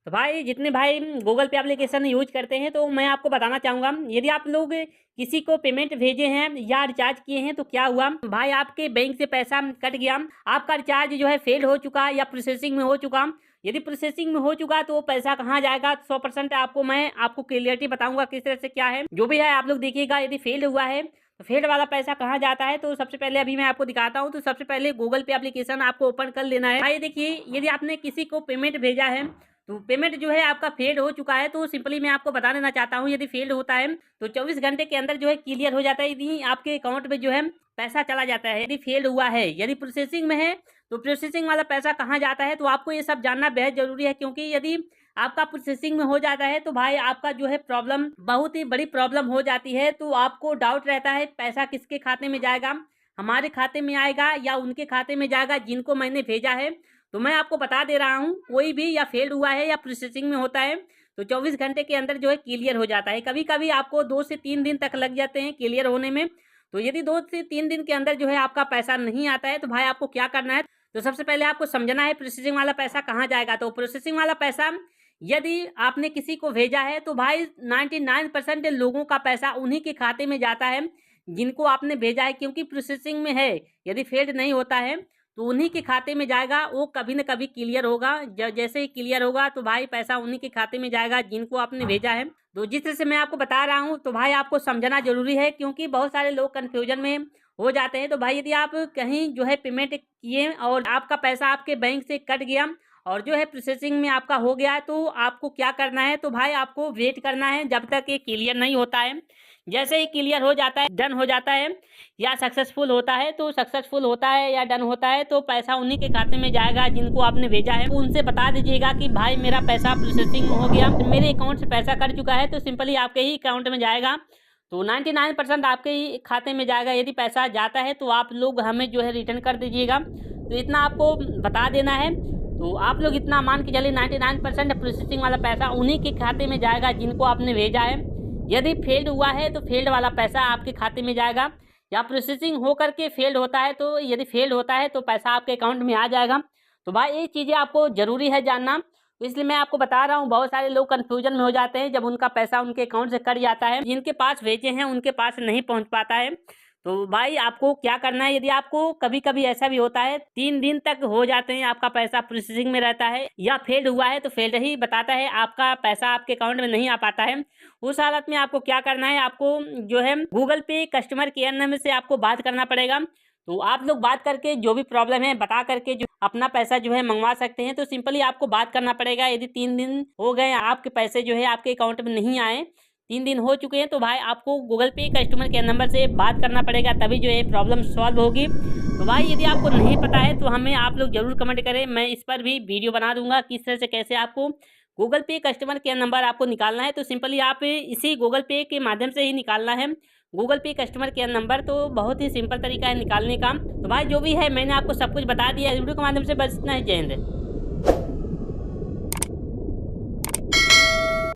तो भाई जितने भाई गूगल पे एप्लीकेशन यूज करते हैं तो मैं आपको बताना चाहूँगा, यदि आप लोग किसी को पेमेंट भेजे हैं या रिचार्ज किए हैं तो क्या हुआ भाई, आपके बैंक से पैसा कट गया, आपका रिचार्ज जो है फेल हो चुका या प्रोसेसिंग में हो चुका। यदि प्रोसेसिंग में हो चुका तो वो पैसा कहाँ जाएगा 100% आपको क्लियरिटी बताऊंगा किस तरह से क्या है जो भी है आप लोग देखिएगा। यदि फेल हुआ है तो फेल वाला पैसा कहाँ जाता है, तो सबसे पहले अभी मैं आपको दिखाता हूँ। तो सबसे पहले गूगल पे एप्लीकेशन आपको ओपन कर लेना है। भाई देखिए, यदि आपने किसी को पेमेंट भेजा है तो पेमेंट जो है आपका फेल हो चुका है, तो सिंपली मैं आपको बता देना चाहता हूँ, यदि फेल होता है तो 24 घंटे के अंदर जो है क्लियर हो जाता है। यदि आपके अकाउंट में जो है पैसा चला जाता है। यदि फेल हुआ है, यदि प्रोसेसिंग में है तो प्रोसेसिंग वाला पैसा कहाँ जाता है, तो आपको ये सब जानना बेहद जरूरी है। क्योंकि यदि आपका प्रोसेसिंग में हो जाता है तो भाई आपका जो है प्रॉब्लम, बहुत ही बड़ी प्रॉब्लम हो जाती है। तो आपको डाउट रहता है पैसा किसके खाते में जाएगा, हमारे खाते में आएगा या उनके खाते में जाएगा जिनको मैंने भेजा है। तो मैं आपको बता दे रहा हूँ, कोई भी या फेल हुआ है या प्रोसेसिंग में होता है तो 24 घंटे के अंदर जो है क्लियर हो जाता है। कभी कभी आपको 2 से 3 दिन तक लग जाते हैं क्लियर होने में। तो यदि 2 से 3 दिन के अंदर जो है आपका पैसा नहीं आता है तो भाई आपको क्या करना है, तो सबसे पहले आपको समझना है प्रोसेसिंग वाला पैसा कहाँ जाएगा। तो प्रोसेसिंग वाला पैसा यदि आपने किसी को भेजा है तो भाई 99% लोगों का पैसा उन्हीं के खाते में जाता है जिनको आपने भेजा है। क्योंकि प्रोसेसिंग में है, यदि फेल्ड नहीं होता है तो उन्हीं के खाते में जाएगा, वो कभी न कभी क्लियर होगा। जैसे ही क्लियर होगा तो भाई पैसा उन्हीं के खाते में जाएगा जिनको आपने भेजा है। तो जिस तरह से मैं आपको बता रहा हूँ तो भाई आपको समझना जरूरी है, क्योंकि बहुत सारे लोग कन्फ्यूजन में हो जाते हैं। तो भाई यदि आप कहीं जो है पेमेंट किए और आपका पैसा आपके बैंक से कट गया और जो है प्रोसेसिंग में आपका हो गया है, तो आपको क्या करना है, तो भाई आपको वेट करना है जब तक ये क्लियर नहीं होता है। जैसे ही क्लियर हो जाता है, डन हो जाता है या सक्सेसफुल होता है, तो सक्सेसफुल होता है या डन होता है तो पैसा उन्हीं के खाते में जाएगा जिनको आपने भेजा है। तो उनसे बता दीजिएगा कि भाई मेरा पैसा प्रोसेसिंग में हो गया, मेरे अकाउंट से पैसा कट चुका है। तो सिंपली आपके ही अकाउंट में जाएगा, तो 99% आपके ही खाते में जाएगा। यदि पैसा जाता है तो आप लोग हमें जो है रिटर्न कर दीजिएगा। तो इतना आपको बता देना है। तो आप लोग इतना मान के चलिए 99% प्रोसेसिंग वाला पैसा उन्हीं के खाते में जाएगा जिनको आपने भेजा है। यदि फेल्ड हुआ है तो फेल्ड वाला पैसा आपके खाते में जाएगा, या प्रोसेसिंग हो करके फेल्ड होता है तो यदि फेल्ड होता है तो पैसा आपके अकाउंट में आ जाएगा। तो भाई ये चीज़ें आपको ज़रूरी है जानना, तो इसलिए मैं आपको बता रहा हूँ। बहुत सारे लोग कन्फ्यूजन में हो जाते हैं जब उनका पैसा उनके अकाउंट से कट जाता है, जिनके पास भेजे हैं उनके पास नहीं पहुँच पाता है। तो भाई आपको क्या करना है, यदि आपको कभी कभी ऐसा भी होता है 3 दिन तक हो जाते हैं आपका पैसा प्रोसेसिंग में रहता है या फेल्ड हुआ है तो फेल्ड ही बताता है, आपका पैसा आपके अकाउंट में नहीं आ पाता है, उस हालत में आपको क्या करना है, आपको जो है गूगल पे कस्टमर केयर नंबर से आपको बात करना पड़ेगा। तो आप लोग बात करके जो भी प्रॉब्लम है बता करके जो अपना पैसा जो है मंगवा सकते हैं। तो सिंपली आपको बात करना पड़ेगा। यदि 3 दिन हो गए आपके पैसे जो है आपके अकाउंट में नहीं आए, 3 दिन हो चुके हैं, तो भाई आपको गूगल पे कस्टमर केयर नंबर से बात करना पड़ेगा, तभी जो है प्रॉब्लम सॉल्व होगी। तो भाई यदि आपको नहीं पता है तो हमें आप लोग ज़रूर कमेंट करें, मैं इस पर भी वीडियो बना दूंगा किस तरह से कैसे आपको गूगल पे कस्टमर केयर नंबर आपको निकालना है। तो सिंपली आप इसी गूगल पे के माध्यम से ही निकालना है गूगल पे कस्टमर केयर नंबर। तो बहुत ही सिंपल तरीका है निकालने का। तो भाई जो भी है मैंने आपको सब कुछ बता दिया है वीडियो के माध्यम से, बस इतना ही। जय हिंद।